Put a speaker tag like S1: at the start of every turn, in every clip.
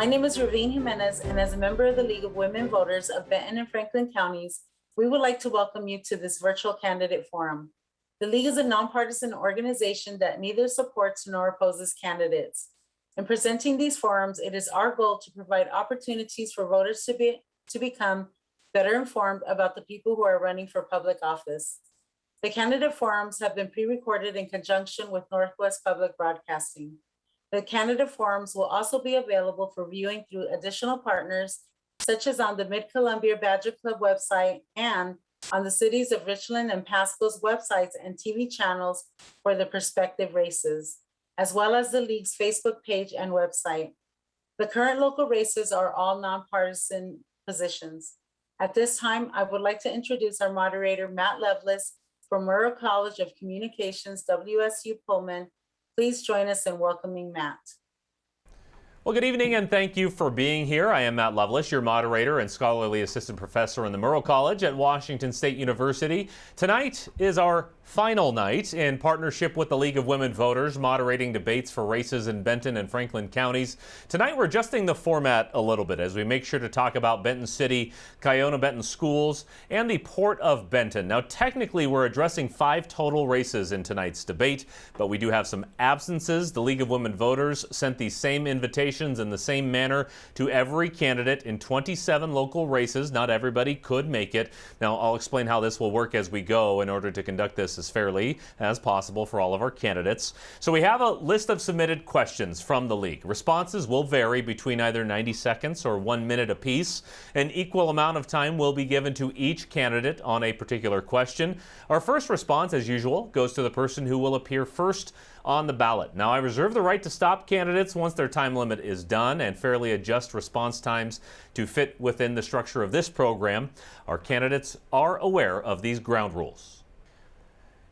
S1: My name is Ravine Jimenez, and as a member of the League of Women Voters of Benton and Franklin counties, we would like to welcome you to this virtual candidate forum. The League is a nonpartisan organization that neither supports nor opposes candidates. In presenting these forums, it is our goal to provide opportunities for voters to become better informed about the people who are running for public office. The candidate forums have been pre-recorded in conjunction with Northwest Public Broadcasting. The candidate forums will also be available for viewing through additional partners, such as on the Mid-Columbia Badger Club website and on the cities of Richland and Pasco's websites and TV channels for the prospective races, as well as the League's Facebook page and website. The current local races are all nonpartisan positions. At this time, I would like to introduce our moderator, Matt Loveless from Murrow College of Communications, WSU Pullman. Please join us in welcoming Matt.
S2: Well, good evening and thank you for being here. I am Matt Loveless, your moderator and scholarly assistant professor in the Murrow College at Washington State University. Tonight is our final night in partnership with the League of Women Voters, moderating debates for races in Benton and Franklin counties. Tonight we're adjusting the format a little bit as we make sure to talk about Benton City, Kiona-Benton schools, and the Port of Benton. Now, technically we're addressing 5 total races in tonight's debate, but we do have some absences. The League of Women Voters sent these same invitations in the same manner to every candidate in 27 local races. Not everybody could make it. Now, I'll explain how this will work as we go in order to conduct this as fairly as possible for all of our candidates. So we have a list of submitted questions from the League. Responses will vary between either 90 seconds or 1 minute apiece. An equal amount of time will be given to each candidate on a particular question. Our first response, as usual, goes to the person who will appear first on the ballot. Now, I reserve the right to stop candidates once their time limit is done and fairly adjust response times to fit within the structure of this program. Our candidates are aware of these ground rules.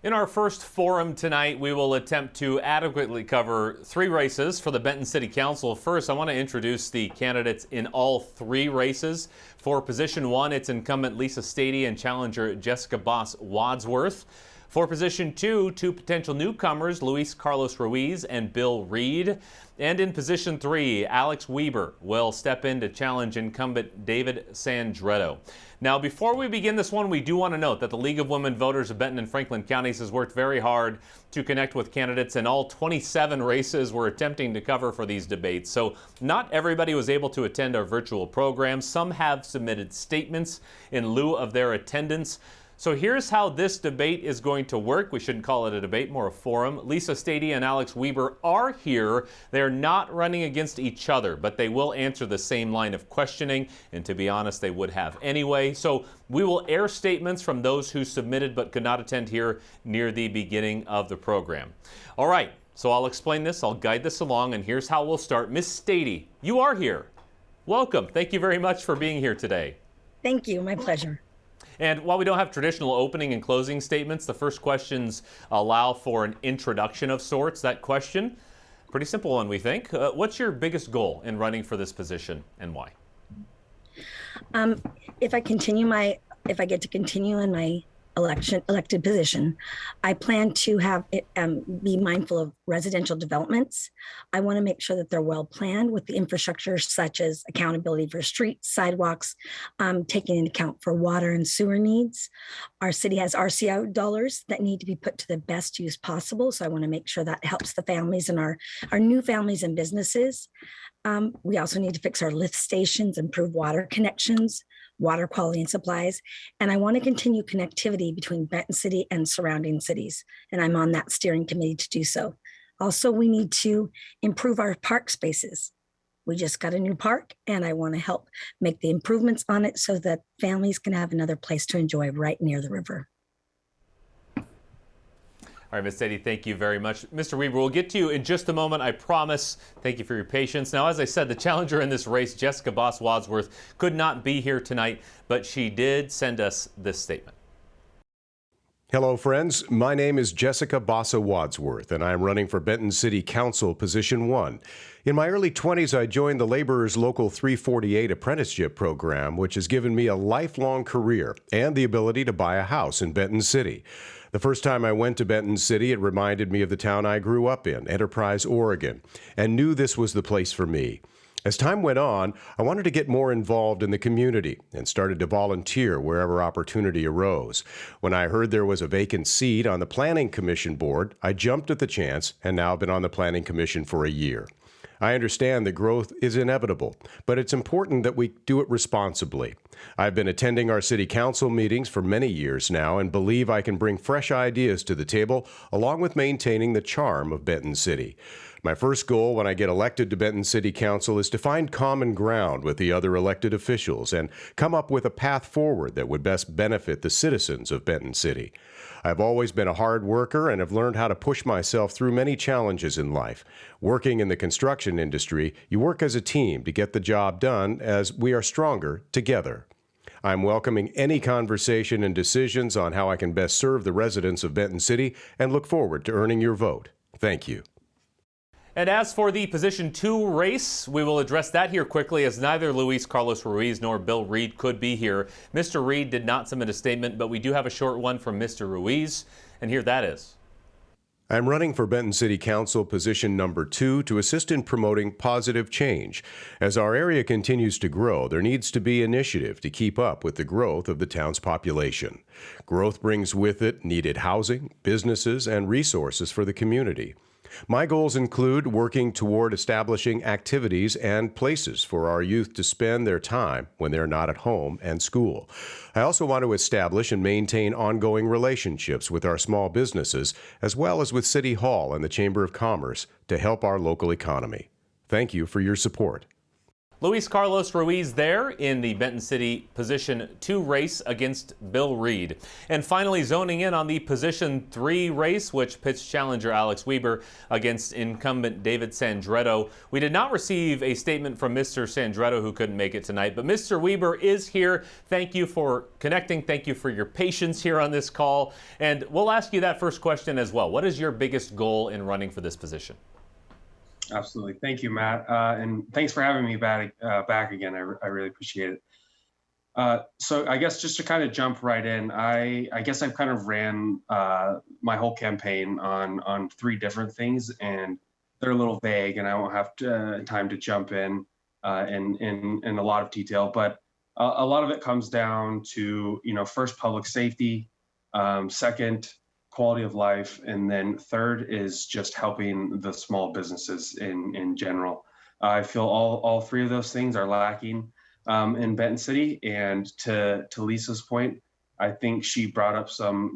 S2: In our first forum tonight, we will attempt to adequately cover 3 races for the Benton City Council. First, I want to introduce the candidates in all 3 races. For position 1, it's incumbent Lisa Stady and challenger Jessica Boss Wadsworth. For position 2, 2 potential newcomers, Luis Carlos Ruiz and Bill Reed. And in position 3, Alex Weber will step in to challenge incumbent David Sandretto. Now, before we begin this one, we do want to note that the League of Women Voters of Benton and Franklin counties has worked very hard to connect with candidates in all 27 races we're attempting to cover for these debates. So not everybody was able to attend our virtual program. Some have submitted statements in lieu of their attendance. So here's how this debate is going to work. We shouldn't call it a debate, more a forum. Lisa Stady and Alex Weber are here. They're not running against each other, but they will answer the same line of questioning, and to be honest, they would have anyway. So we will air statements from those who submitted but could not attend here near the beginning of the program. All right, so I'll explain this, I'll guide this along, and here's how we'll start. Miss Stady, you are here. Welcome. Thank you very much for being here today.
S3: Thank you. My pleasure.
S2: And while we don't have traditional opening and closing statements, the first questions allow for an introduction of sorts. That question, pretty simple one, we think. What's your biggest goal in running for this position and why?
S3: If I get to continue in my elected position, I plan to have be mindful of residential developments. I want to make sure that they're well planned with the infrastructure such as accountability for streets, sidewalks, taking into account for water and sewer needs. Our city has RCO dollars that need to be put to the best use possible. So I want to make sure that helps the families and our new families and businesses. We also need to fix our lift stations, improve water connections, water quality and supplies. And I want to continue connectivity between Benton City and surrounding cities. And I'm on that steering committee to do so. Also, we need to improve our park spaces. We just got a new park and I want to help make the improvements on it so that families can have another place to enjoy right near the river.
S2: All right, Ms. Stady, thank you very much. Mr. Weber, we'll get to you in just a moment, I promise. Thank you for your patience. Now, as I said, the challenger in this race, Jessica Boss Wadsworth, could not be here tonight, but she did send us this statement.
S4: Hello, friends. My name is Jessica Bossa Wadsworth, and I'm running for Benton City Council, Position 1. In my early 20s, I joined the Laborers Local 348 apprenticeship program, which has given me a lifelong career and the ability to buy a house in Benton City. The first time I went to Benton City, it reminded me of the town I grew up in, Enterprise, Oregon, and knew this was the place for me. As time went on, I wanted to get more involved in the community and started to volunteer wherever opportunity arose. When I heard there was a vacant seat on the Planning Commission board, I jumped at the chance and now been on the Planning Commission for a year. I understand that growth is inevitable, but it's important that we do it responsibly. I've been attending our city council meetings for many years now and believe I can bring fresh ideas to the table along with maintaining the charm of Benton City. My first goal when I get elected to Benton City Council is to find common ground with the other elected officials and come up with a path forward that would best benefit the citizens of Benton City. I've always been a hard worker and have learned how to push myself through many challenges in life. Working in the construction industry, you work as a team to get the job done as we are stronger together. I'm welcoming any conversation and decisions on how I can best serve the residents of Benton City and look forward to earning your vote. Thank you.
S2: And as for the position 2 race, we will address that here quickly as neither Luis Carlos Ruiz nor Bill Reed could be here. Mr. Reed did not submit a statement, but we do have a short one from Mr. Ruiz, and here that is.
S4: I'm running for Benton City Council position number 2 to assist in promoting positive change. As our area continues to grow, there needs to be initiative to keep up with the growth of the town's population. Growth brings with it needed housing, businesses, and resources for the community. My goals include working toward establishing activities and places for our youth to spend their time when they're not at home and school. I also want to establish and maintain ongoing relationships with our small businesses, as well as with City Hall and the Chamber of Commerce, to help our local economy. Thank you for your support.
S2: Luis Carlos Ruiz there in the Benton City position 2 race against Bill Reed. And finally, zoning in on the position 3 race, which pits challenger Alex Weber against incumbent David Sandretto. We did not receive a statement from Mr. Sandretto, who couldn't make it tonight, but Mr. Weber is here. Thank you for connecting. Thank you for your patience here on this call. And we'll ask you that first question as well. What is your biggest goal in running for this position?
S5: Absolutely. Thank you, Matt. And thanks for having me back again. I really appreciate it. So I guess just to kind of jump right in, I guess I've kind of ran my whole campaign on 3 different things, and they're a little vague, and I won't have time to jump in a lot of detail. But a lot of it comes down to, first, public safety, second, quality of life, and then third is just helping the small businesses in general. I feel all 3 of those things are lacking in Benton City. And to Lisa's point, I think she brought up some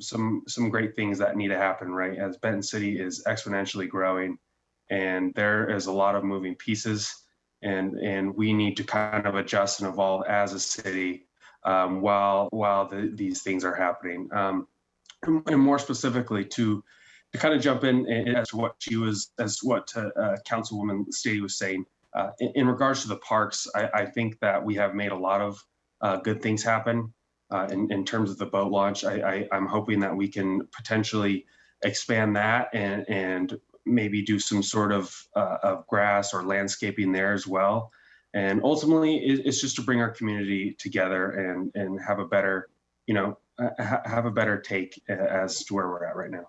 S5: great things that need to happen, right? As Benton City is exponentially growing, and there is a lot of moving pieces, and we need to kind of adjust and evolve as a city while these things are happening. And more specifically, to kind of jump in as to what Councilwoman Stady was saying, in regards to the parks, I think that we have made a lot of good things happen in terms of the boat launch. I'm hoping that we can potentially expand that and maybe do some sort of grass or landscaping there as well. And ultimately, it's just to bring our community together and have a better, have a better take as to where we're at right now.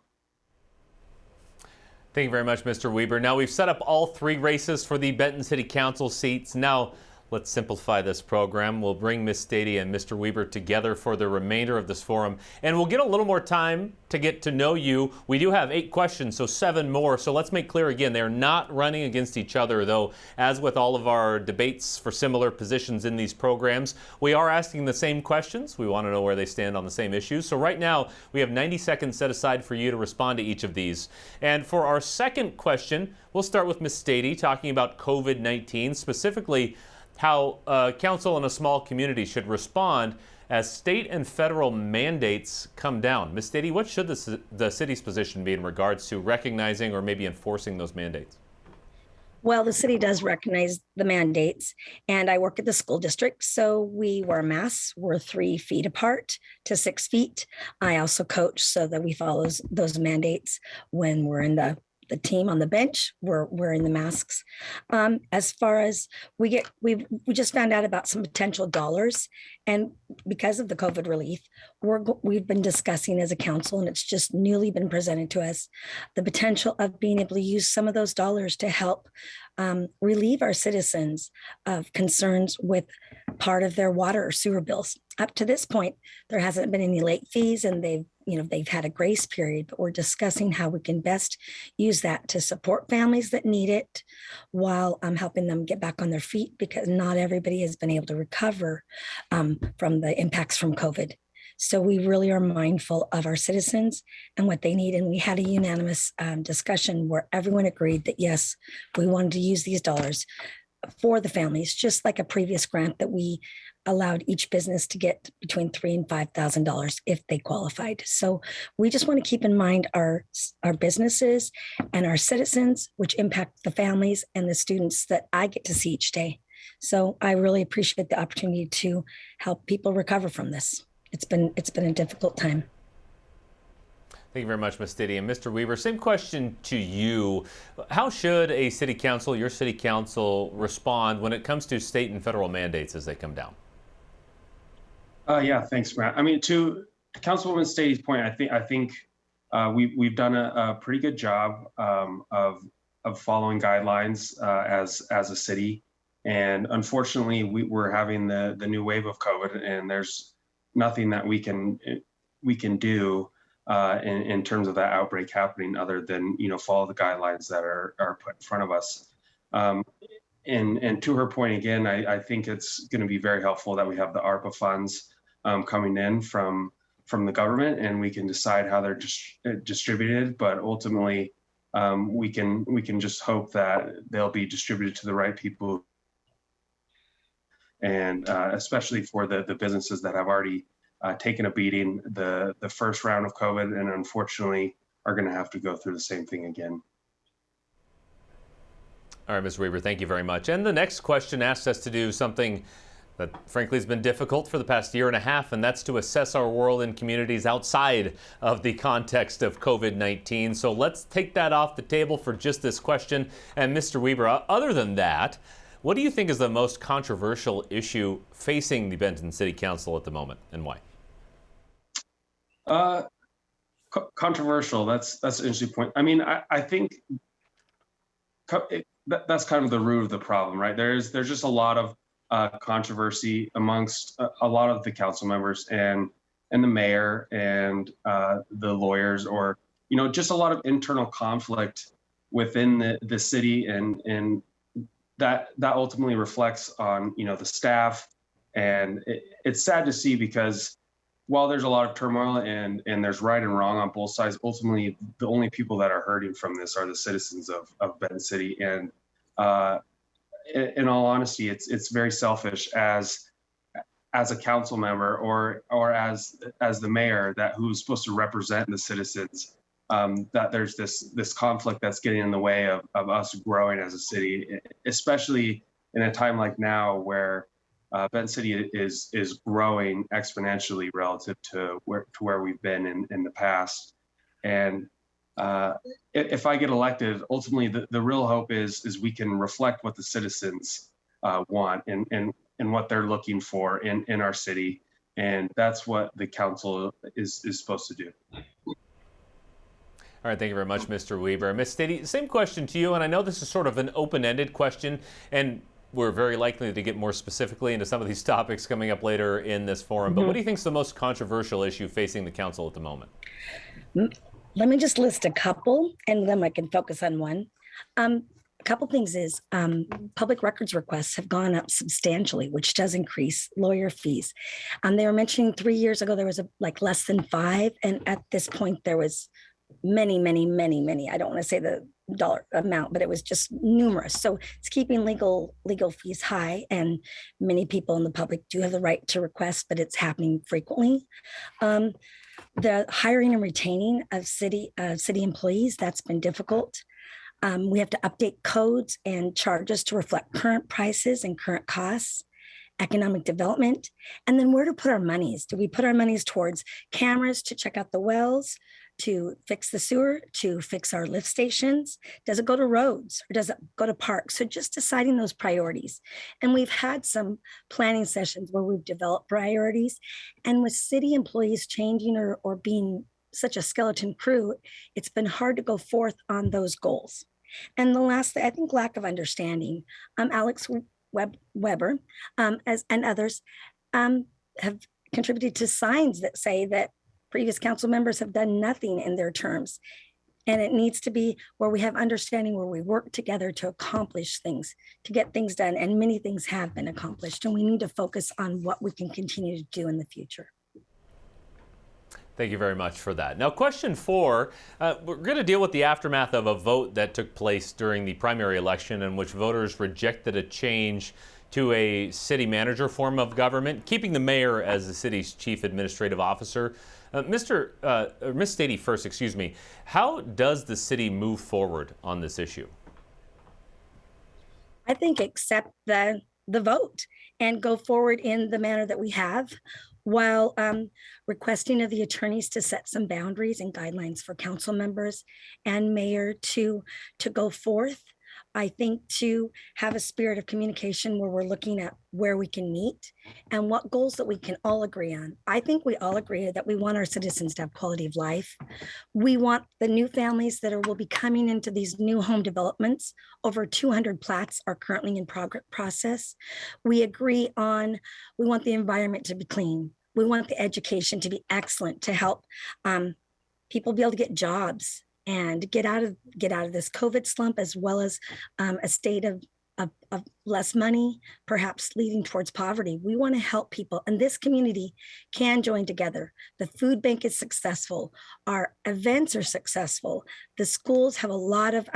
S2: Thank you very much, Mr. Weber. Now we've set up all 3 races for the Benton City Council seats. Now let's simplify this program. We'll bring Ms. Stady and Mr. Weber together for the remainder of this forum, and we'll get a little more time to get to know you. We do have 8 questions, so 7 more. So let's make clear again, they're not running against each other, though, as with all of our debates for similar positions in these programs, we are asking the same questions. We want to know where they stand on the same issues. So right now, we have 90 seconds set aside for you to respond to each of these. And for our second question, we'll start with Ms. Stady talking about COVID-19, specifically how council in a small community should respond as state and federal mandates come down. Ms. Stady, what should the city's position be in regards to recognizing or maybe enforcing those mandates?
S3: Well, the city does recognize the mandates, and I work at the school district, so we wear masks. We're 3 feet apart to 6 feet. I also coach so that we follow those mandates when we're in the team on the bench. We're wearing the masks. As far as we just found out about some potential dollars, and because of the COVID relief, we've been discussing as a council, and it's just newly been presented to us, the potential of being able to use some of those dollars to help relieve our citizens of concerns with part of their water or sewer bills. Up to this point, there hasn't been any late fees, and they've had a grace period, but we're discussing how we can best use that to support families that need it while helping them get back on their feet, because not everybody has been able to recover from the impacts from COVID. So we really are mindful of our citizens and what they need. And we had a unanimous discussion where everyone agreed that, yes, we wanted to use these dollars for the families, just like a previous grant that we allowed each business to get between $3,000 and $5,000 if they qualified. So we just want to keep in mind our businesses and our citizens, which impact the families and the students that I get to see each day. So I really appreciate the opportunity to help people recover from this. It's been a difficult time.
S2: Thank you very much, Ms. Stiddy. And Mr. Weaver, same question to you. How should a city council, your city council, respond when it comes to state and federal mandates as they come down?
S5: Yeah, thanks, Matt. I mean, to Councilwoman Stiddy's point, I think we've done a pretty good job of following guidelines as a city. And unfortunately, we're having the new wave of COVID, and there's nothing that we can do in terms of that outbreak happening other than follow the guidelines that are put in front of us. And to her point again, I think it's going to be very helpful that we have the ARPA funds coming in from the government, and we can decide how they're distributed. But ultimately, we can just hope that they'll be distributed to the right people, and especially for the businesses that have already taken a beating the first round of COVID, and unfortunately are going to have to go through the same thing again.
S2: All right, Ms. Weaver, thank you very much. And the next question asks us to do something that frankly has been difficult for the past year and a half, and that's to assess our world and communities outside of the context of COVID-19. So let's take that off the table for just this question. And Mr. Weaver, other than that, what do you think is the most controversial issue facing the Benton City Council at the moment, and why?
S5: Controversial. That's an interesting point. I mean, I think that's kind of the root of the problem, right? There's just a lot of controversy amongst a lot of the council members and the mayor and the lawyers, or just a lot of internal conflict within the city, and that ultimately reflects on the staff. And it's sad to see, because while there's a lot of turmoil and there's right and wrong on both sides, ultimately the only people that are hurting from this are the citizens of Benton City. And in all honesty, it's very selfish as a council member or as the mayor who's supposed to represent the citizens, that there's this conflict that's getting in the way of us growing as a city, especially in a time like now where Benton City is growing exponentially relative to where we've been in the past. And if I get elected, ultimately the real hope is we can reflect what the citizens want and what they're looking for in our city. And that's what the council is supposed to do.
S2: All right, thank you very much, Mr. Weaver. Ms. Stiddy, same question to you, and I know this is sort of an open-ended question, and we're very likely to get more specifically into some of these topics coming up later in this forum, but what do you think is the most controversial issue facing the council at the moment?
S3: Let me just list a couple, and then I can focus on one. A couple things is public records requests have gone up substantially, which does increase lawyer fees. They were mentioning 3 years ago there was less than 5, and at this point there was many. I don't want to say the dollar amount, but it was just numerous. So it's keeping legal fees high, and many people in the public do have the right to request, but it's happening frequently. The hiring and retaining of city employees, that's been difficult. We have to update codes and charges to reflect current prices and current costs. Economic development, and then where to put our monies. Do we put our monies towards cameras to check out the wells, to fix the sewer, to fix our lift stations? Does it go to roads, or does it go to parks? So just deciding those priorities. And we've had some planning sessions where we've developed priorities, and with city employees changing or being such a skeleton crew, it's been hard to go forth on those goals. And the last, I think, lack of understanding. Alex Weber, and others have contributed to signs that say that previous council members have done nothing in their terms. And it needs to be where we have understanding, where we work together to accomplish things, to get things done. And many things have been accomplished. And we need to focus on what we can continue to do in the future.
S2: Thank you very much for that. Now, question 4, we're going to deal with the aftermath of a vote that took place during the primary election in which voters rejected a change to a city manager form of government, keeping the mayor as the city's chief administrative officer. Miss Stady first, excuse me, how does the city move forward on this issue?
S3: I think accept the vote and go forward in the manner that we have, while requesting of the attorneys to set some boundaries and guidelines for council members and mayor to go forth. I think to have a spirit of communication where we're looking at where we can meet and what goals that we can all agree on. I think we all agree that we want our citizens to have quality of life. We want the new families that will be coming into these new home developments. Over 200 plats are currently in process. We agree on, we want the environment to be clean. We want the education to be excellent to help people be able to get jobs and get out of this COVID slump, as well as a state of less money, perhaps leading towards poverty. We want to help people, and this community can join together. The food bank is successful. Our events are successful. The schools have a lot of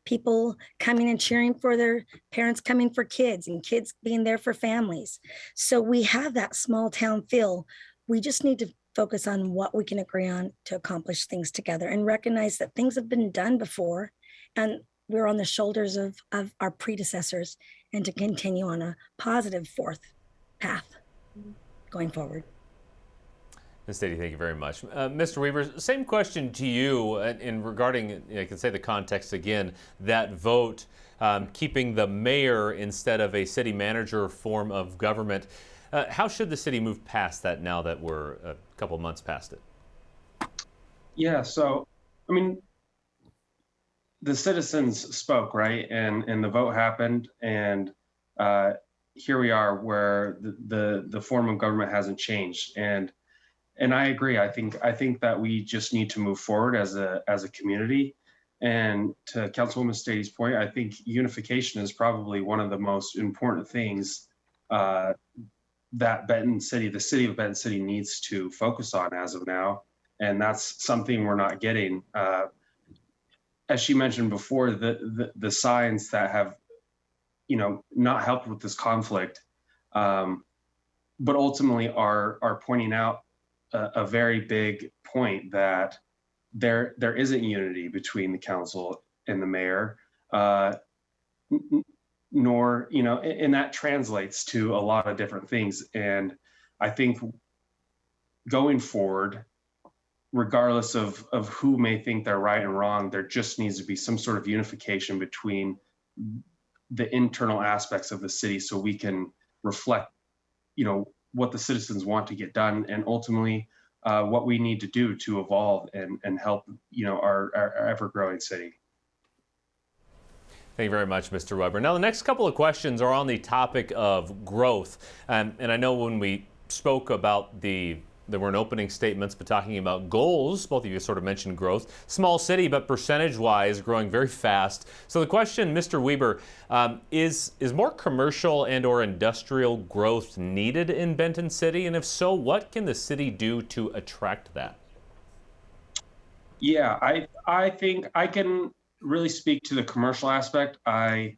S3: people coming and cheering for their parents, coming for kids, and kids being there for families. So we have that small town feel. We just need to focus on what we can agree on to accomplish things together and recognize that things have been done before and we're on the shoulders of our predecessors, and to continue on a positive fourth path going forward.
S2: Ms. Stady, thank you very much. Mr. Weber, same question to you in regarding, I can say the context again, that vote, keeping the mayor instead of a city manager form of government. How should the city move past that now that we're a couple months past it?
S5: Yeah, so, I mean, the citizens spoke, right? And the vote happened, and here we are where the form of government hasn't changed. And I agree. I think that we just need to move forward as a community. And to Councilwoman Stady's point, I think unification is probably one of the most important things that the city of Benton City needs to focus on as of now. And that's something we're not getting. As she mentioned before, the signs that have, not helped with this conflict, but ultimately are pointing out a very big point that there isn't unity between the council and the mayor, nor, and that translates to a lot of different things. And I think going forward, regardless of who may think they're right and wrong, there just needs to be some sort of unification between the internal aspects of the city so we can reflect, what the citizens want to get done, and ultimately what we need to do to evolve and help, our ever-growing city.
S2: Thank you very much, Mr. Weber. Now, the next couple of questions are on the topic of growth. And I know when we spoke about there weren't opening statements, but talking about goals, both of you sort of mentioned growth. Small city, but percentage-wise, growing very fast. So the question, Mr. Weber, is more commercial and or industrial growth needed in Benton City? And if so, what can the city do to attract that?
S5: Yeah, I think I can really speak to the commercial aspect. I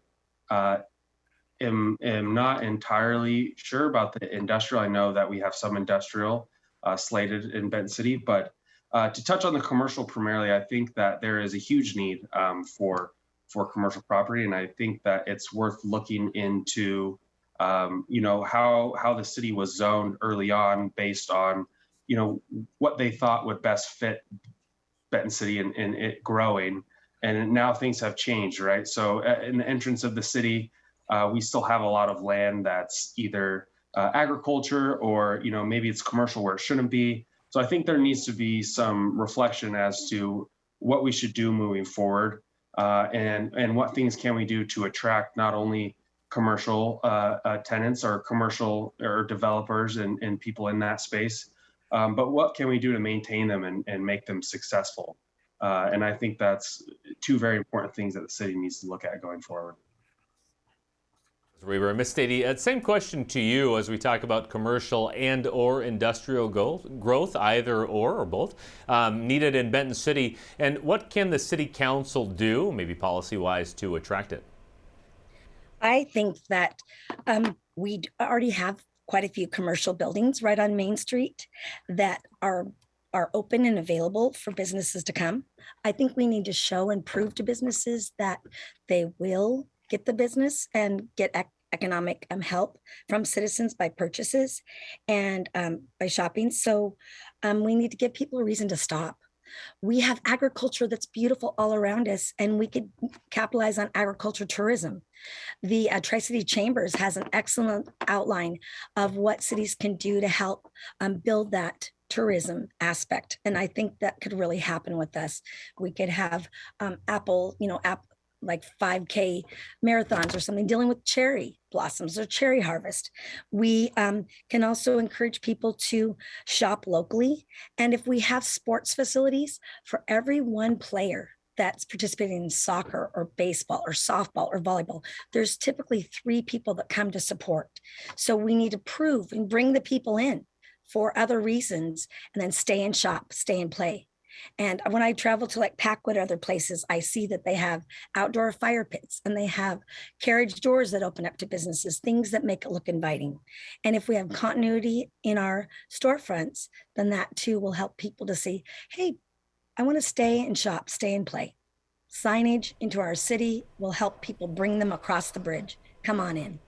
S5: am not entirely sure about the industrial. I know that we have some industrial slated in Benton City, but to touch on the commercial primarily, I think that there is a huge need for commercial property, and I think that it's worth looking into, how the city was zoned early on based on, what they thought would best fit Benton City and it growing. And now things have changed, right? So in the entrance of the city, we still have a lot of land that's either agriculture or, maybe it's commercial where it shouldn't be. So I think there needs to be some reflection as to what we should do moving forward. and what things can we do to attract not only commercial tenants or commercial or developers and people in that space, but what can we do to maintain them and make them successful? And I think that's two very important things that the city needs to look at going forward.
S2: Weaver. Ms. Stady, same question to you as we talk about commercial and or industrial growth, either or both, needed in Benton City. And what can the city council do, maybe policy-wise, to attract it?
S3: I think that we already have quite a few commercial buildings right on Main Street that are open and available for businesses to come. I think we need to show and prove to businesses that they will get the business and get economic help from citizens by purchases and by shopping. So we need to give people a reason to stop. We have agriculture that's beautiful all around us, and we could capitalize on agriculture tourism. The Tri-City Chambers has an excellent outline of what cities can do to help build that tourism aspect. And I think that could really happen with us. We could have like 5K marathons or something dealing with cherry blossoms or cherry harvest. We can also encourage people to shop locally. And if we have sports facilities, for every one player that's participating in soccer or baseball or softball or volleyball, there's typically 3 people that come to support. So we need to prove and bring the people in for other reasons and then stay and shop, stay and play. And when I travel to like Packwood or other places, I see that they have outdoor fire pits and they have carriage doors that open up to businesses, things that make it look inviting. And if we have continuity in our storefronts, then that too will help people to see, hey, I want to stay and shop, stay and play. Signage into our city will help people bring them across the bridge. Come on in.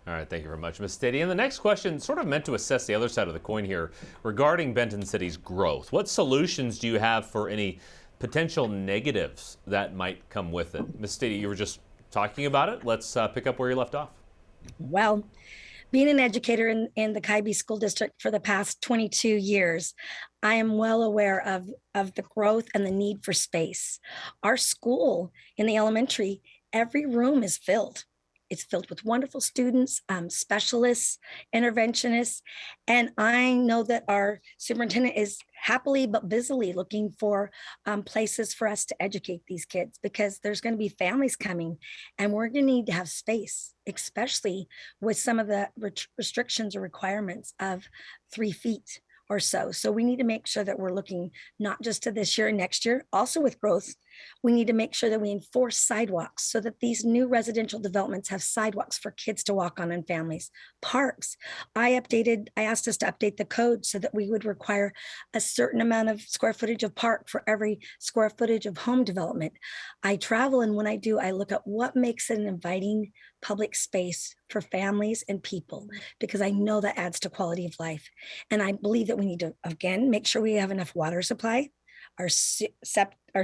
S2: All right, thank you very much, Ms. Stady. And the next question sort of meant to assess the other side of the coin here regarding Benton City's growth. What solutions do you have for any potential negatives that might come with it? Ms. Stady, you were just talking about it. Let's pick up where you left off.
S3: Well, being an educator in the Kaibi School District for the past 22 years, I am well aware of the growth and the need for space. Our school in the elementary, every room is filled. It's filled with wonderful students, specialists, interventionists. And I know that our superintendent is happily but busily looking for places for us to educate these kids, because there's going to be families coming and we're going to need to have space, especially with some of the restrictions or requirements of 3 feet or so. So we need to make sure that we're looking not just to this year and next year, also with growth. We need to make sure that we enforce sidewalks so that these new residential developments have sidewalks for kids to walk on and families. Parks. I asked us to update the code so that we would require a certain amount of square footage of park for every square footage of home development. I travel, and when I do, I look at what makes it an inviting public space for families and people, because I know that adds to quality of life. And I believe that we need to, again, make sure we have enough water supply. Our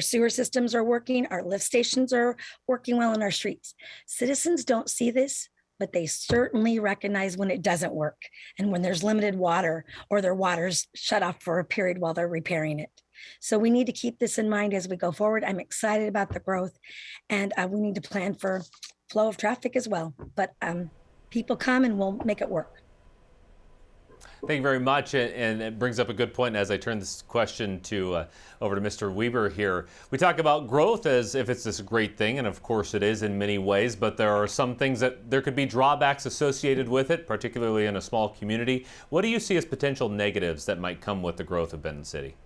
S3: sewer systems are working, our lift stations are working well in our streets. Citizens don't see this, but they certainly recognize when it doesn't work and when there's limited water or their water's shut off for a period while they're repairing it. So we need to keep this in mind as we go forward. I'm excited about the growth, and we need to plan for flow of traffic as well. But people come and we'll make it work.
S2: Thank you very much, and it brings up a good point as I turn this question over to Mr. Weber here. We talk about growth as if it's this great thing, and of course it is in many ways, but there are some things that there could be drawbacks associated with it, particularly in a small community. What do you see as potential negatives that might come with the growth of Benton City?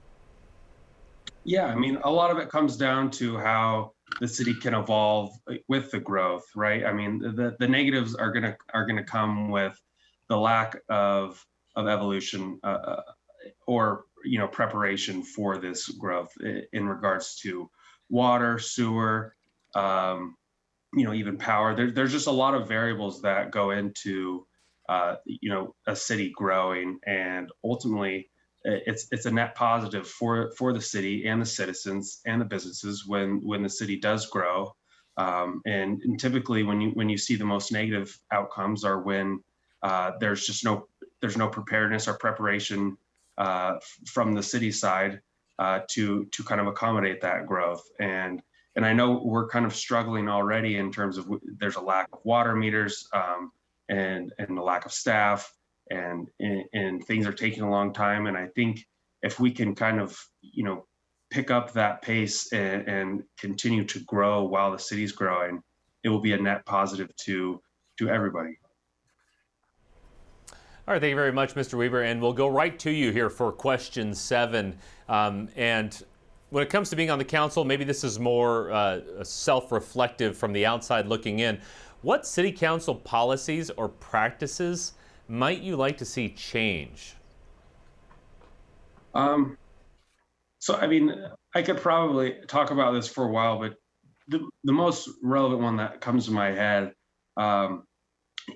S5: Yeah, I mean, a lot of it comes down to how the city can evolve with the growth, right? I mean, the negatives are gonna come with the lack of evolution or preparation for this growth in regards to water, sewer, even power. There's just a lot of variables that go into a city growing, and ultimately it's a net positive for the city and the citizens and the businesses when the city does grow. And typically when you see the most negative outcomes are when there's no preparedness or preparation from the city side to kind of accommodate that growth. And And I know we're kind of struggling already in terms of there's a lack of water meters and the lack of staff, and things are taking a long time. And I think if we can kind of, pick up that pace and continue to grow while the city's growing, it will be a net positive to everybody.
S2: All right, thank you very much, Mr. Weber, and we'll go right to you here for question 7. And when it comes to being on the council, maybe this is more self-reflective from the outside looking in. What city council policies or practices might you like to see change?
S5: So, I mean, I could probably talk about this for a while, but the most relevant one that comes to my head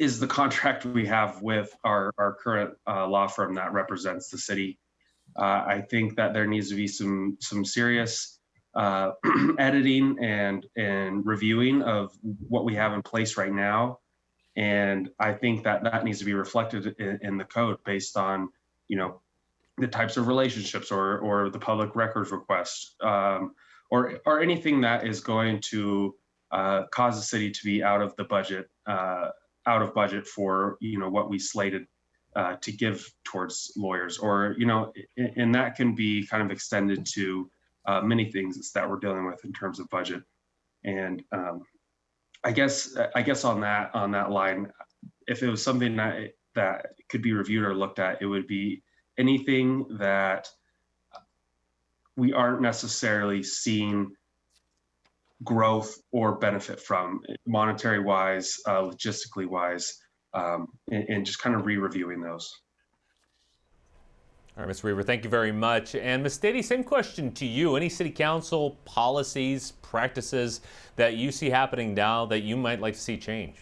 S5: is the contract we have with our current law firm that represents the city. I think that there needs to be some serious editing and reviewing of what we have in place right now. And I think that needs to be reflected in the code based on, the types of relationships or the public records requests or anything that is going to cause the city to be out of budget for, what we slated to give towards lawyers, or, and that can be kind of extended to many things that we're dealing with in terms of budget. And I guess on that line, if it was something that could be reviewed or looked at, it would be anything that we aren't necessarily seeing growth or benefit from, monetary wise, logistically wise, and just kind of re-reviewing those.
S2: All right, Mr. Weaver, thank you very much. And Ms. Stady, same question to you. Any city council policies, practices that you see happening now that you might like to see change?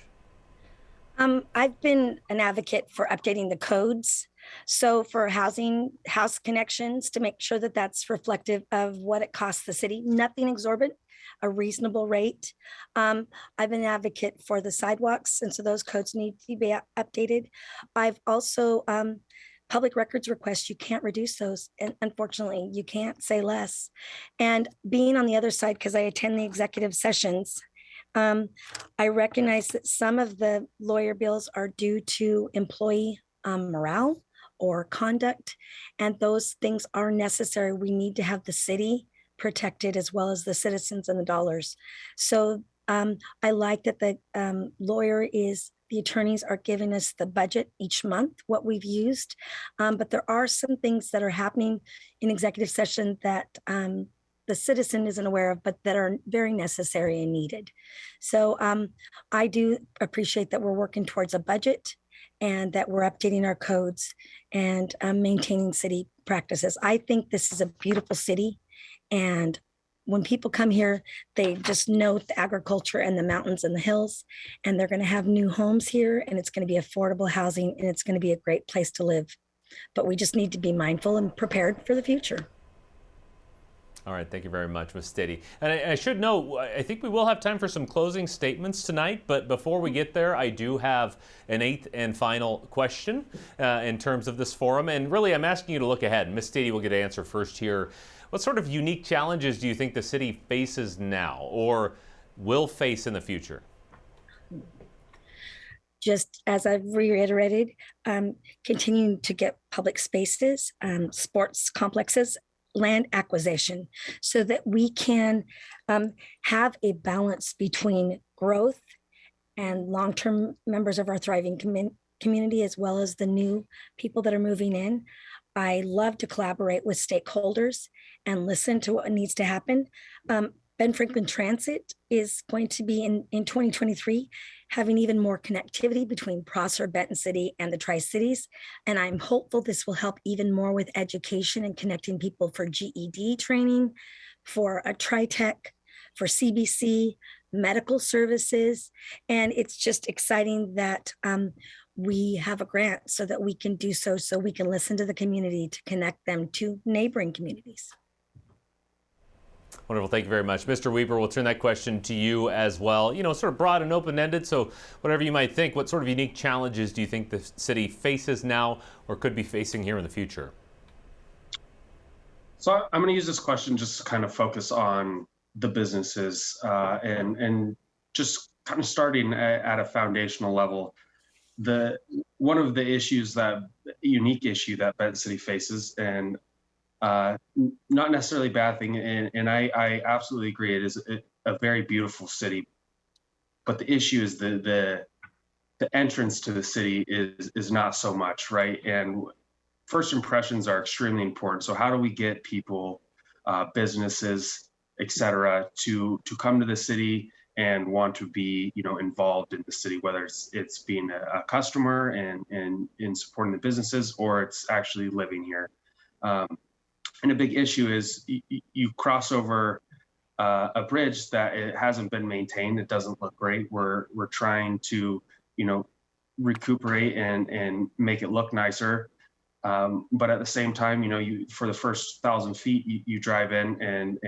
S3: I've been an advocate for updating the codes. So for house connections, to make sure that that's reflective of what it costs the city, nothing exorbitant, a reasonable rate. I've been an advocate for the sidewalks, and so those codes need to be updated. I've also, public records requests, you can't reduce those. And unfortunately, you can't say less. And being on the other side, because I attend the executive sessions, I recognize that some of the lawyer bills are due to employee morale or conduct, and those things are necessary. We need to have the city protected as well as the citizens and the dollars. So I like that the the attorneys are giving us the budget each month, what we've used. But there are some things that are happening in executive session that the citizen isn't aware of, but that are very necessary and needed. So I do appreciate that we're working towards a budget and that we're updating our codes and maintaining city practices. I think this is a beautiful city. And when people come here, they just know the agriculture and the mountains and the hills, and they're going to have new homes here, and it's going to be affordable housing, and it's going to be a great place to live. But we just need to be mindful and prepared for the future.
S2: All right, thank you very much, Ms. Stady. And I should note, I think we will have time for some closing statements tonight, but before we get there, I do have an 8th and final question in terms of this forum. And really, I'm asking you to look ahead. Ms. Stady will get to answer first here. What sort of unique challenges do you think the city faces now or will face in the future?
S3: Just as I've reiterated, continuing to get public spaces, sports complexes, land acquisition, so that we can have a balance between growth and long-term members of our thriving community, as well as the new people that are moving in. I love to collaborate with stakeholders and listen to what needs to happen. Ben Franklin Transit is going to be in 2023 having even more connectivity between Prosser, Benton City, and the Tri-Cities. And I'm hopeful this will help even more with education and connecting people for GED training, for a Tri-Tech, for CBC, medical services. And it's just exciting that we have a grant so that we can do so we can listen to the community to connect them to neighboring communities.
S2: Wonderful. Thank you very much. Mr. Weber, we'll turn that question to you as well. You know, sort of broad and open-ended, so whatever you might think, what sort of unique challenges do you think the city faces now or could be facing here in the future?
S5: So I'm going to use this question just to kind of focus on the businesses and just kind of starting at a foundational level. One of the issues unique issue that Benton City faces, and not necessarily a bad thing, and I absolutely agree, it is a very beautiful city, but the issue is the entrance to the city is not so much, right? And first impressions are extremely important. So how do we get people, businesses, et cetera, to come to the city and want to be, involved in the city, whether it's being a customer and in supporting the businesses, or it's actually living here. And a big issue is you cross over a bridge that it hasn't been maintained. It doesn't look great. We're trying to, recuperate and make it look nicer. But at the same time, for the first 1,000 feet, you drive in and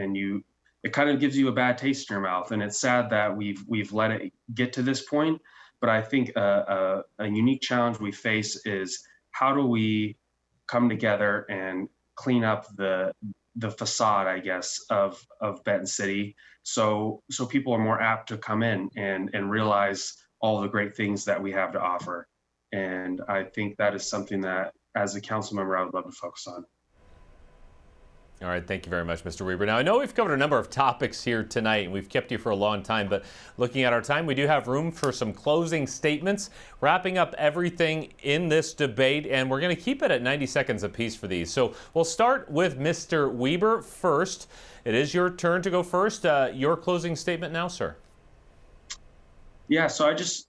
S5: it kind of gives you a bad taste in your mouth. And it's sad that we've let it get to this point. But I think a unique challenge we face is how do we come together and clean up the facade, I guess, of Benton City, so people are more apt to come in and realize all the great things that we have to offer. And I think that is something that, as a council member, I would love to focus on.
S2: All right, thank you very much, Mr. Weber. Now, I know we've covered a number of topics here tonight, and we've kept you for a long time, but looking at our time, we do have room for some closing statements, wrapping up everything in this debate, and we're going to keep it at 90 seconds apiece for these. So we'll start with Mr. Weber first. It is your turn to go first. Your closing statement now, sir.
S5: Yeah, so I just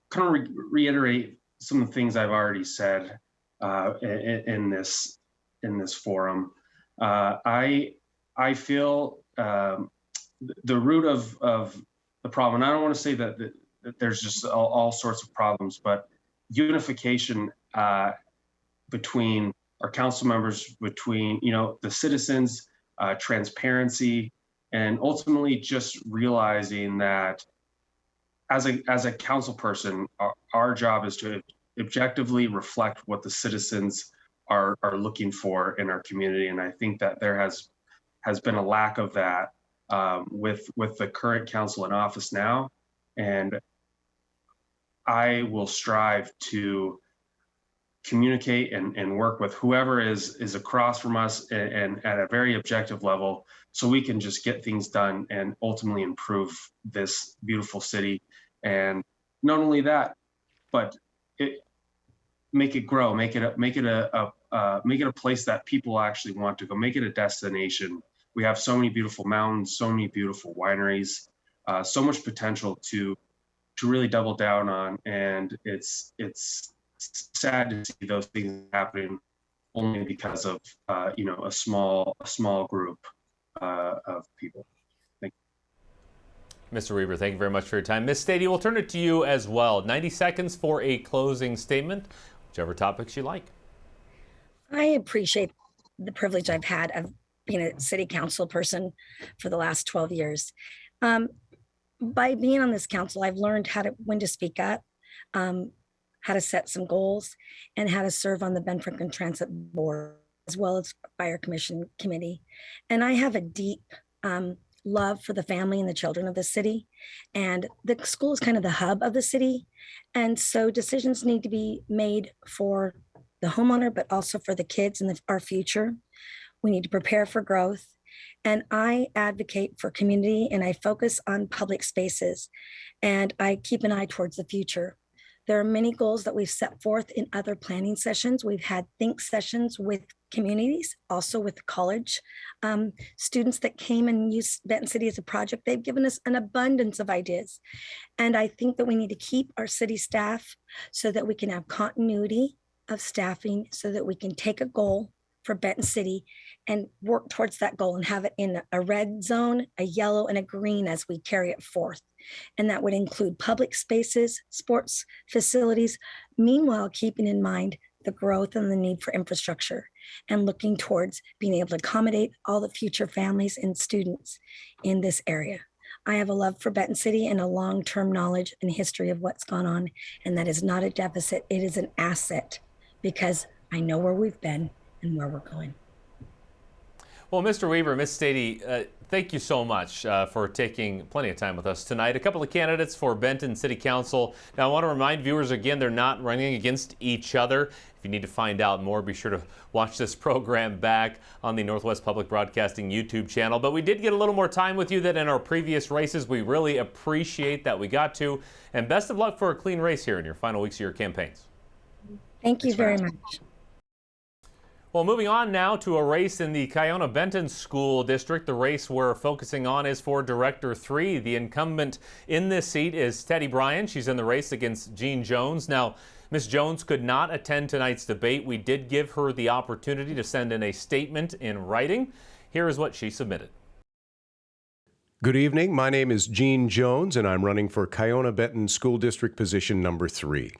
S5: kind of reiterate some of the things I've already said in this forum. I feel the root of the problem, and I don't want to say that there's just all sorts of problems, but unification between our council members, between the citizens, transparency, and ultimately just realizing that as a council person, our job is to objectively reflect what the citizens are looking for in our community. And I think that there has been a lack of that with the current council in office now. And I will strive to communicate and work with whoever is across from us and at a very objective level, so we can just get things done and ultimately improve this beautiful city. And not only that, but make it grow, make it a place that people actually want to go, make it a destination. We have so many beautiful mountains, so many beautiful wineries, so much potential to really double down on. And it's sad to see those things happening only because of a small group of people. Thank you.
S2: Mr. Weber, thank you very much for your time. Ms. Stady, we'll turn it to you as well. 90 seconds for a closing statement, whichever topics you like.
S3: I appreciate the privilege I've had of being a city council person for the last 12 years. By being on this council, I've learned when to speak up, how to set some goals, and how to serve on the Ben Franklin Transit Board, as well as Fire Commission Committee. And I have a deep love for the family and the children of the city. And the school is kind of the hub of the city. And so decisions need to be made for the homeowner, but also for the kids and our future. We need to prepare for growth. And I advocate for community, and I focus on public spaces, and I keep an eye towards the future. There are many goals that we've set forth in other planning sessions. We've had think sessions with communities, also with college students that came and used Benton City as a project. They've given us an abundance of ideas. And I think that we need to keep our city staff so that we can have continuity of staffing, so that we can take a goal for Benton City and work towards that goal and have it in a red zone, a yellow, and a green as we carry it forth. And that would include public spaces, sports facilities, meanwhile keeping in mind the growth and the need for infrastructure, and looking towards being able to accommodate all the future families and students in this area. I have a love for Benton City and a long-term knowledge and history of what's gone on, and that is not a deficit, it is an asset, because I know where we've been and where we're going.
S2: Well, Mr. Weaver, Ms. Stady, thank you so much for taking plenty of time with us tonight. A couple of candidates for Benton City Council. Now, I want to remind viewers again, they're not running against each other. If you need to find out more, be sure to watch this program back on the Northwest Public Broadcasting YouTube channel. But we did get a little more time with you than in our previous races. We really appreciate that we got to. And best of luck for a clean race here in your final weeks of your campaigns.
S3: Thank you very much.
S2: Well, moving on now to a race in the Kiona-Benton School District. The race we're focusing on is for Director 3. The incumbent in this seat is Teddy Bryan. She's in the race against Jean Jones. Now, Ms. Jones could not attend tonight's debate. We did give her the opportunity to send in a statement in writing. Here is what she submitted.
S4: Good evening. My name is Jean Jones, and I'm running for Kiona-Benton School District position number 3.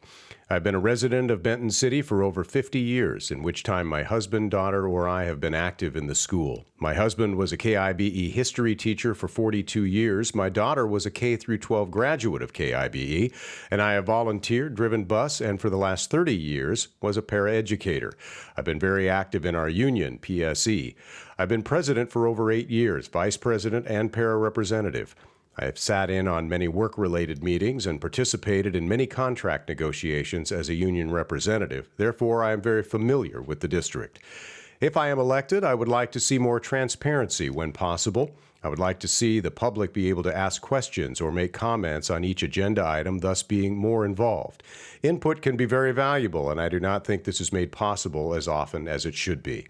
S4: I've been a resident of Benton City for over 50 years, in which time my husband, daughter, or I have been active in the school. My husband was a KIBE history teacher for 42 years. My daughter was a K-12 graduate of KIBE, and I have volunteered, driven bus, and for the last 30 years was a paraeducator. I've been very active in our union, PSE. I've been president for over 8 years, vice president and para-representative. I have sat in on many work-related meetings and participated in many contract negotiations as a union representative. Therefore, I am very familiar with the district. If I am elected, I would like to see more transparency when possible. I would like to see the public be able to ask questions or make comments on each agenda item, thus being more involved. Input can be very valuable, and I do not think this is made possible as often as it should be.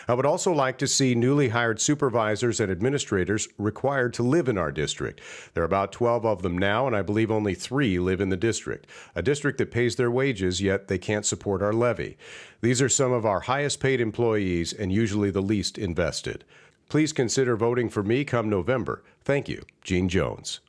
S4: I would also like to see newly hired supervisors and administrators required to live in our district. There are about 12 of them now, and I believe only 3 live in the district, a district that pays their wages, yet they can't support our levy. These are some of our highest paid employees and usually the least invested. Please consider voting for me come November. Thank you. Jean Jones.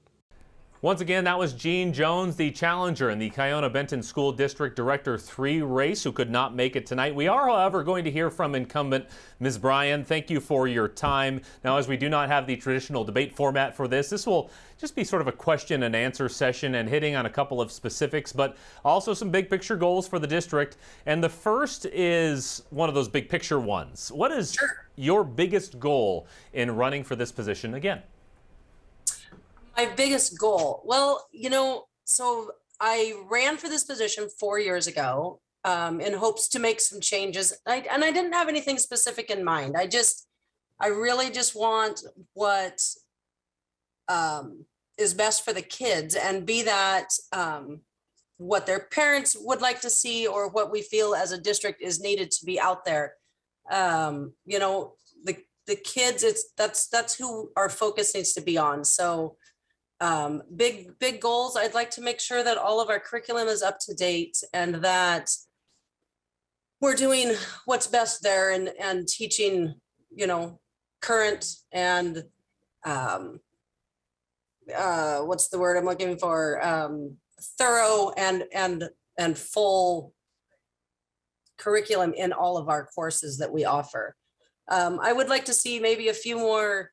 S2: Once again, that was Jean Jones, the challenger in the Kiona-Benton School District Director 3 race, who could not make it tonight. We are, however, going to hear from incumbent Ms. Bryan. Thank you for your time. Now, as we do not have the traditional debate format for this will just be sort of a question and answer session and hitting on a couple of specifics, but also some big picture goals for the district. And the first is one of those big picture ones. What is your biggest goal in running for this position again?
S6: My biggest goal, well, so I ran for this position 4 years ago in hopes to make some changes. And I didn't have anything specific in mind. I really just want what is best for the kids, and be that what their parents would like to see or what we feel as a district is needed to be out there. The kids, that's who our focus needs to be on. So big goals. I'd like to make sure that all of our curriculum is up to date and that we're doing what's best there and teaching, current and what's the word I'm looking for? Thorough and full curriculum in all of our courses that we offer. I would like to see maybe a few more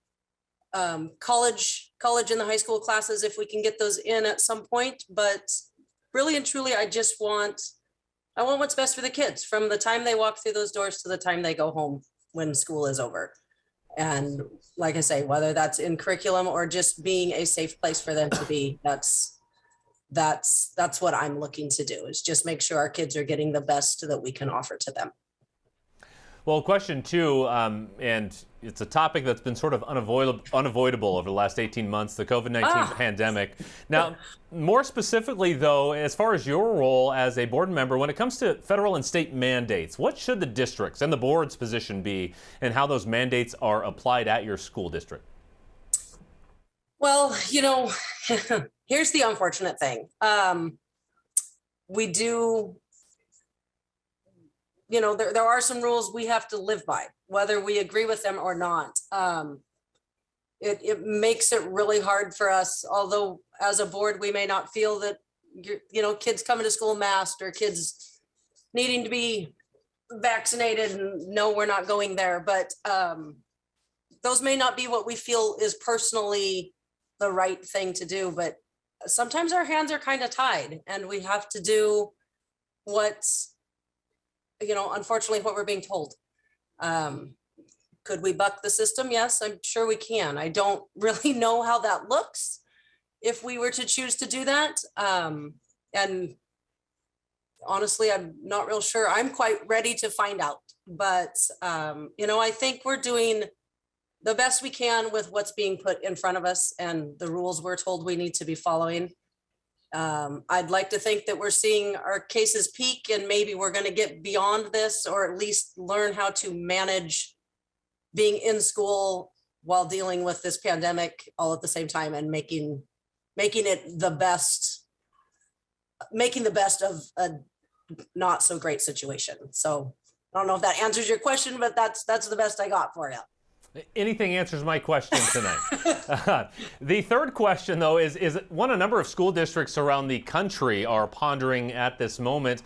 S6: college in the high school classes if we can get those in at some point, but really and truly I want what's best for the kids from the time they walk through those doors to the time they go home when school is over. And like I say, whether that's in curriculum or just being a safe place for them to be, that's what I'm looking to do, is just make sure our kids are getting the best that we can offer to them.
S2: Well, question 2, and it's a topic that's been sort of unavoidable over the last 18 months, the COVID-19 pandemic. Now, more specifically, though, as far as your role as a board member, when it comes to federal and state mandates, what should the district's and the board's position be and how those mandates are applied at your school district?
S6: Well, here's the unfortunate thing. There are some rules we have to live by, whether we agree with them or not. It makes it really hard for us, although as a board, we may not feel that, kids coming to school masked or kids needing to be vaccinated, and no, we're not going there. But those may not be what we feel is personally the right thing to do. But sometimes our hands are kind of tied and we have to do what's, unfortunately what we're being told. Could we buck the system? Yes, I'm sure we can. I don't really know how that looks if we were to choose to do that. And honestly, I'm not real sure. I'm quite ready to find out. But, I think we're doing the best we can with what's being put in front of us and the rules we're told we need to be following. I'd like to think that we're seeing our cases peak and maybe we're going to get beyond this, or at least learn how to manage being in school while dealing with this pandemic all at the same time, and making the best of a not so great situation. So I don't know if that answers your question, but that's the best I got for you.
S2: Anything answers my question tonight. The third question, though, is one a number of school districts around the country are pondering at this moment.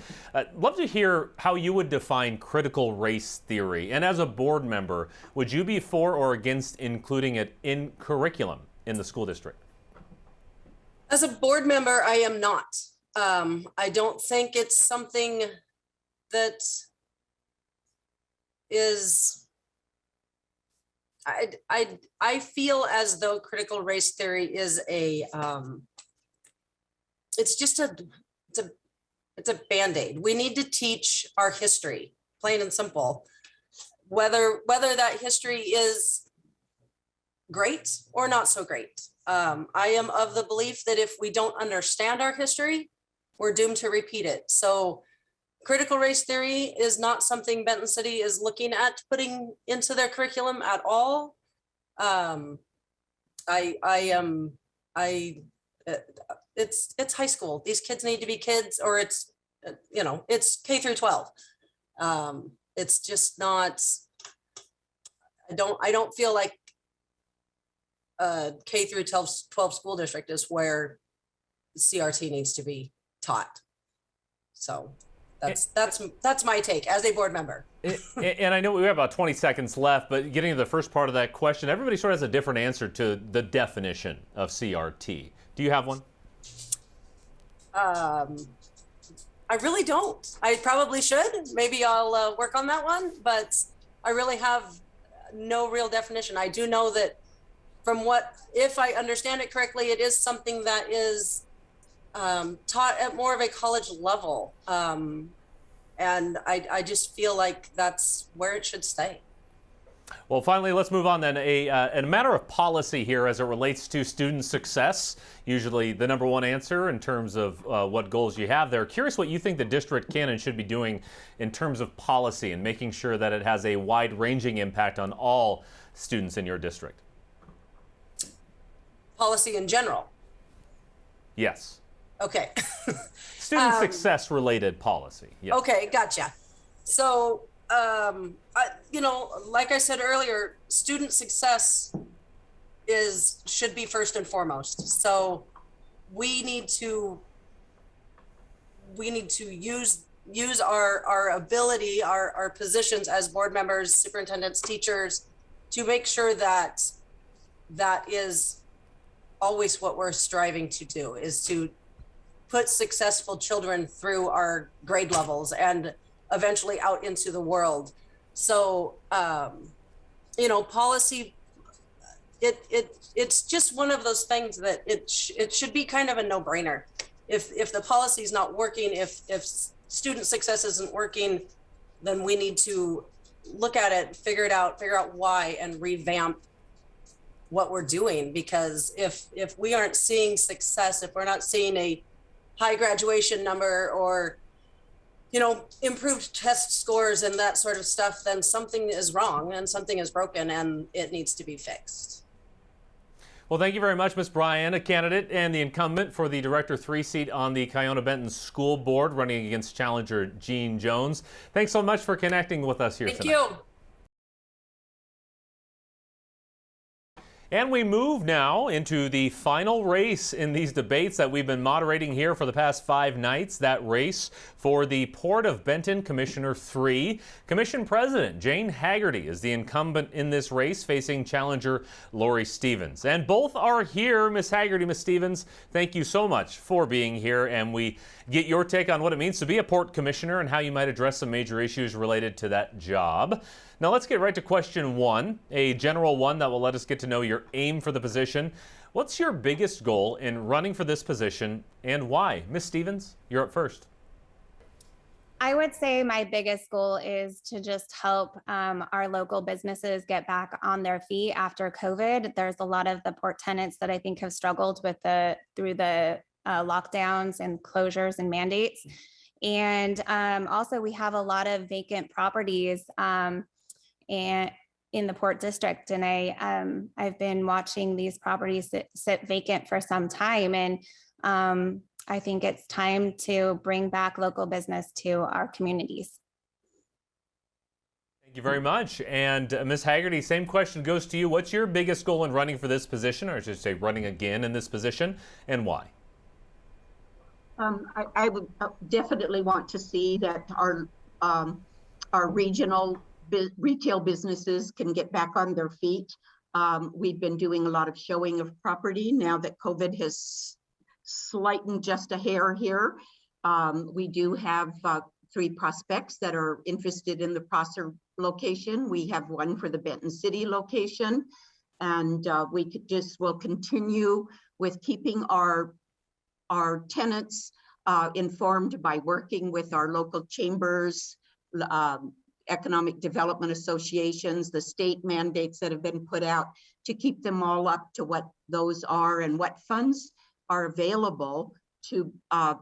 S2: Love to hear how you would define critical race theory. And as a board member, would you be for or against including it in curriculum in the school district?
S6: As a board member, I am not. I don't think it's something that is... I feel as though critical race theory is it's a Band-Aid. We need to teach our history, plain and simple. Whether that history is great or not so great. I am of the belief that if we don't understand our history, we're doomed to repeat it. So critical race theory is not something Benton City is looking at putting into their curriculum at all. It's high school. These kids need to be kids, or it's K through 12. It's just not. I don't feel like K through 12 school district is where CRT needs to be taught. So. That's my take as a board member.
S2: And I know we have about 20 seconds left, but getting to the first part of that question, everybody sort of has a different answer to the definition of CRT. Do you have one?
S6: I really don't. I probably should. Maybe I'll work on that one, but I really have no real definition. I do know that if I understand it correctly, it is something that is taught at more of a college level. And I just feel like that's where it should stay.
S2: Well, finally, let's move on then. A matter of policy here as it relates to student success, usually the number one answer in terms of what goals you have there. Curious what you think the district can and should be doing in terms of policy and making sure that it has a wide-ranging impact on all students in your district.
S6: Policy in general?
S2: Yes.
S6: Okay.
S2: Student success related policy. Yes.
S6: Okay, gotcha. So, like I said earlier, student success should be first and foremost. So we need to use our ability, our positions as board members, superintendents, teachers, to make sure that is always what we're striving to do, is to put successful children through our grade levels and eventually out into the world. So, policy, it's just one of those things that it should be kind of a no-brainer. If the policy is not working, if student success isn't working, then we need to look at it, figure out why, and revamp what we're doing. Because if we aren't seeing success, if we're not seeing a high graduation number or, improved test scores and that sort of stuff, then something is wrong and something is broken and it needs to be fixed.
S2: Well, thank you very much, Ms. Bryan, a candidate and the incumbent for the Director 3 seat on the Kiona-Benton School Board, running against challenger Jean Jones. Thanks so much for connecting with us here tonight.
S6: Thank you.
S2: And we move now into the final race in these debates that we've been moderating here for the past 5 nights. That race for the Port of Benton Commissioner 3. Commission President Jane Haggerty is the incumbent in this race, facing challenger Lori Stevens. And both are here. Ms. Haggerty, Ms. Stevens, thank you so much for being here. And we get your take on what it means to be a Port Commissioner and how you might address some major issues related to that job. Now let's get right to question one, a general one that will let us get to know your aim for the position. What's your biggest goal in running for this position and why? Ms. Stevens, you're up first.
S7: I would say my biggest goal is to just help our local businesses get back on their feet after COVID. There's a lot of the port tenants that I think have struggled with through the lockdowns and closures and mandates. And also we have a lot of vacant properties and in the Port District. And I've been watching these properties sit vacant for some time. And I think it's time to bring back local business to our communities.
S2: Thank you very much. And Ms. Haggerty, same question goes to you. What's your biggest goal in running for this position, or I should say running again in this position, and why?
S8: I would definitely want to see that our regional retail businesses can get back on their feet. We've been doing a lot of showing of property now that COVID has slightened just a hair here. We do have 3 prospects that are interested in the Prosser location. We have one for the Benton City location, and will continue with keeping our tenants informed by working with our local chambers, economic development associations, the state mandates that have been put out to keep them all up to what those are and what funds are available to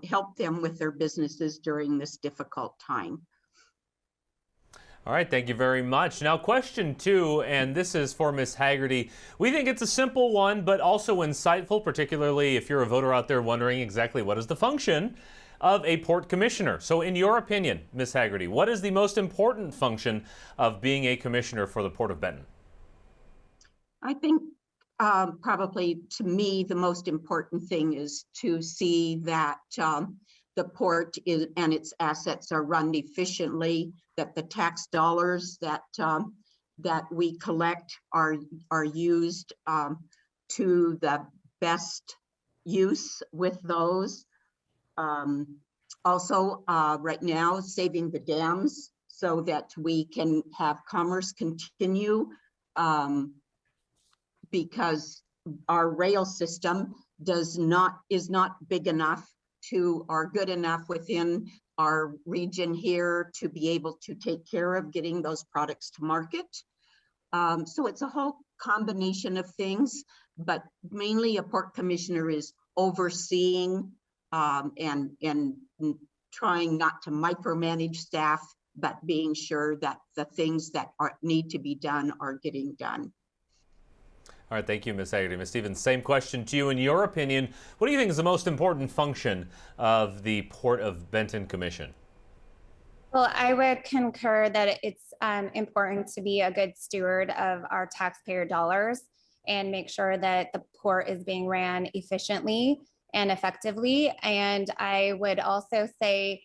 S8: help them with their businesses during this difficult time.
S2: All right, thank you very much. Now, question 2, and this is for Ms. Haggerty. We think it's a simple one, but also insightful, particularly if you're a voter out there wondering exactly what is the function of a port commissioner. So in your opinion, Ms. Haggerty, what is the most important function of being a commissioner for the Port of Benton?
S8: I think probably to me, the most important thing is to see that the port and its assets are run efficiently, that the tax dollars that we collect are used to the best use with those. Also, right now, saving the dams so that we can have commerce continue, because our rail system is not big enough or good enough within our region here to be able to take care of getting those products to market. So it's a whole combination of things, but mainly a port commissioner is overseeing and trying not to micromanage staff, but being sure that the things that need to be done are getting done.
S2: All right, thank you, Ms. Haggerty. Ms. Stevens, same question to you. In your opinion, what do you think is the most important function of the Port of Benton Commission?
S7: Well, I would concur that it's important to be a good steward of our taxpayer dollars and make sure that the port is being ran efficiently and effectively. And I would also say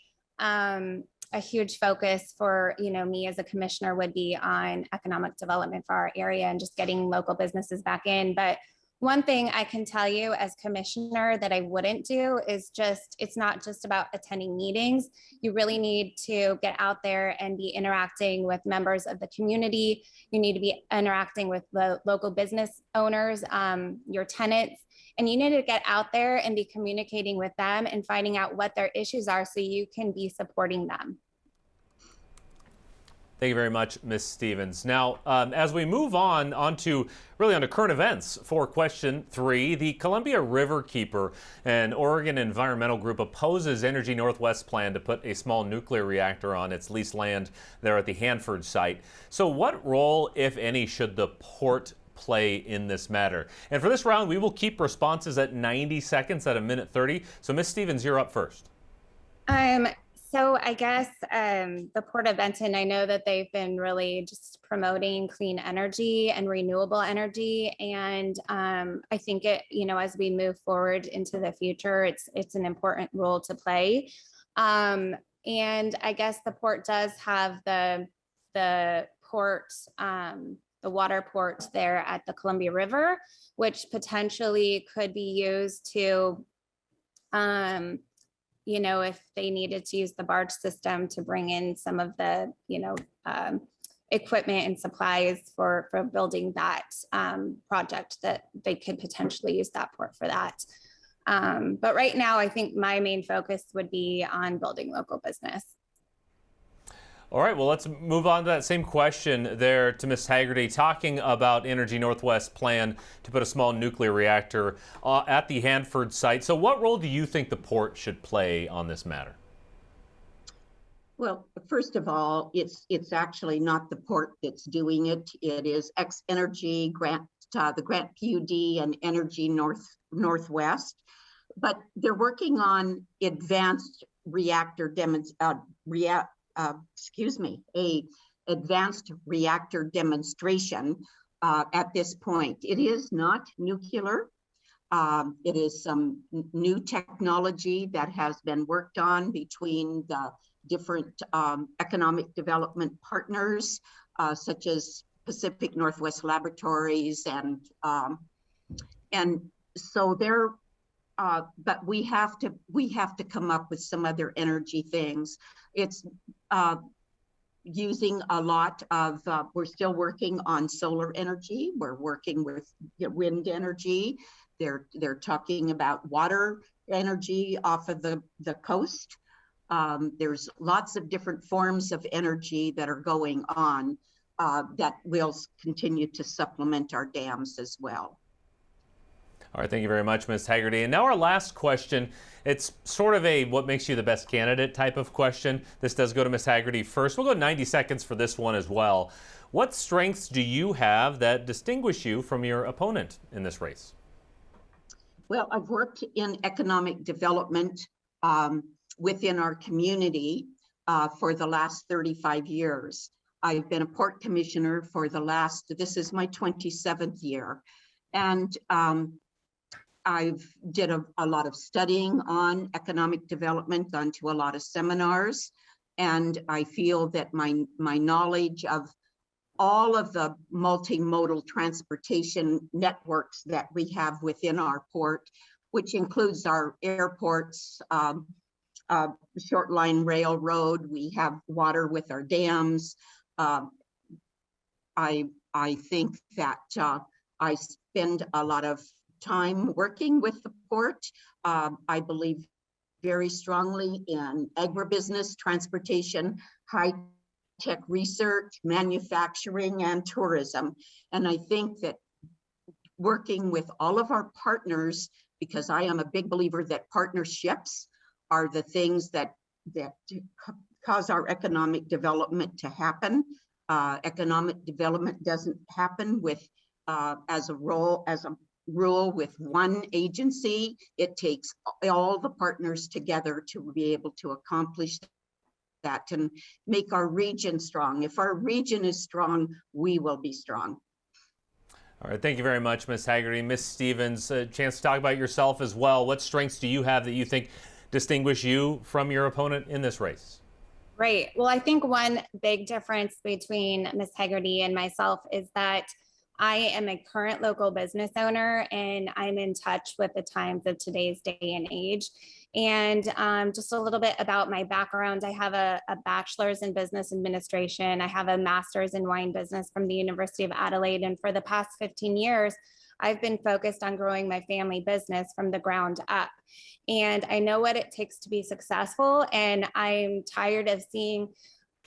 S7: a huge focus for me as a commissioner would be on economic development for our area and just getting local businesses back in. But one thing I can tell you as commissioner that I wouldn't do is it's not just about attending meetings. You really need to get out there and be interacting with members of the community. You need to be interacting with the local business owners, your tenants, and you need to get out there and be communicating with them and finding out what their issues are so you can be supporting them.
S2: Thank you very much, Ms. Stevens. Now, as we move on to current events for question 3, the Columbia Riverkeeper, an Oregon environmental group, opposes Energy Northwest's plan to put a small nuclear reactor on its leased land there at the Hanford site. So what role, if any, should the port play in this matter? And for this round, we will keep responses at 90 seconds at 1:30. So Ms. Stevens, you're up first.
S7: So I guess the Port of Benton, I know that they've been really just promoting clean energy and renewable energy. And I think as we move forward into the future, it's an important role to play. And I guess the port does have the port, the water port there at the Columbia River, which potentially could be used to if they needed to use the barge system to bring in some of the, equipment and supplies for building that project, that they could potentially use that port for that. But right now, I think my main focus would be on building local business.
S2: All right, well, let's move on to that same question there to Ms. Haggerty, talking about Energy Northwest's plan to put a small nuclear reactor at the Hanford site. So what role do you think the port should play on this matter?
S8: Well, first of all, it's actually not the port that's doing it. It is X-Energy, the Grant PUD, and Energy Northwest. But they're working on advanced reactor advanced reactor demonstration at this point. It is not nuclear. It is some new technology that has been worked on between the different economic development partners, such as Pacific Northwest Laboratories, and so they're. But we have to come up with some other energy things. It's using a lot of. We're still working on solar energy. We're working with wind energy. They're talking about water energy off of the coast. There's lots of different forms of energy that are going on that will continue to supplement our dams as well.
S2: All right, thank you very much, Ms. Haggerty. And now our last question. It's sort of a what makes you the best candidate type of question. This does go to Ms. Haggerty first. We'll go 90 seconds for this one as well. What strengths do you have that distinguish you from your opponent in this race?
S8: Well, I've worked in economic development within our community for the last 35 years. I've been a port commissioner for this is my 27th year. And I've did a lot of studying on economic development, gone to a lot of seminars, and I feel that my knowledge of all of the multimodal transportation networks that we have within our port, which includes our airports, short line railroad, we have water with our dams. I think that I spend a lot of time working with the port. I believe very strongly in agribusiness, transportation, high-tech research, manufacturing, and tourism. And I think that working with all of our partners, because I am a big believer that partnerships are the things that cause our economic development to happen. Economic development doesn't happen with as a rule with one agency. It takes all the partners together to be able to accomplish that and make our region strong. If our region is strong, we will be strong.
S2: All right, thank you very much, Ms. Haggerty. Ms. Stevens, a chance to talk about yourself as well. What strengths do you have that you think distinguish you from your opponent in this race?
S7: Right. Well, I think one big difference between Ms. Haggerty and myself is that I am a current local business owner and I'm in touch with the times of today's day and age. And just a little bit about my background. I have a bachelor's in business administration. I have a master's in wine business from the University of Adelaide. And for the past 15 years, I've been focused on growing my family business from the ground up. And I know what it takes to be successful. And I'm tired of seeing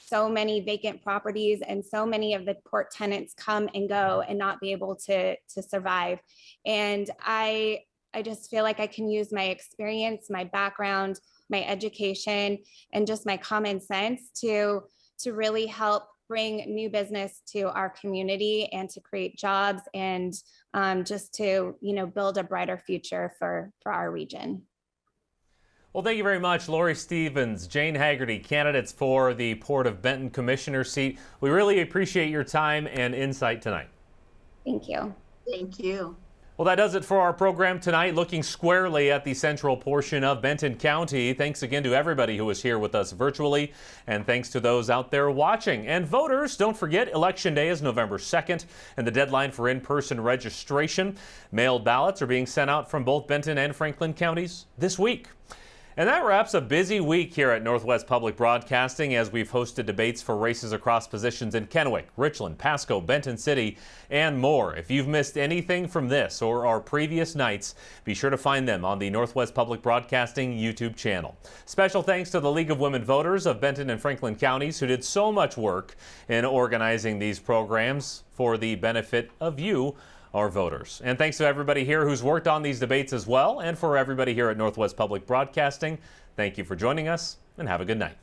S7: so many vacant properties and so many of the port tenants come and go and not be able to survive. And I just feel like I can use my experience, my background, my education, and just my common sense to really help bring new business to our community and to create jobs and just to, build a brighter future for our region.
S2: Well, thank you very much, Lori Stevens, Jane Haggerty, candidates for the Port of Benton Commissioner seat. We really appreciate your time and insight tonight.
S7: Thank you.
S8: Thank you.
S2: Well, that does it for our program tonight, looking squarely at the central portion of Benton County. Thanks again to everybody who was here with us virtually, and thanks to those out there watching. And voters, don't forget, Election Day is November 2nd, and the deadline for in-person registration. Mailed ballots are being sent out from both Benton and Franklin counties this week. And that wraps a busy week here at Northwest Public Broadcasting as we've hosted debates for races across positions in Kennewick, Richland, Pasco, Benton City, and more. If you've missed anything from this or our previous nights, be sure to find them on the Northwest Public Broadcasting YouTube channel. Special thanks to the League of Women Voters of Benton and Franklin counties who did so much work in organizing these programs for the benefit of you, our voters. And thanks to everybody here who's worked on these debates as well. And for everybody here at Northwest Public Broadcasting, thank you for joining us and have a good night.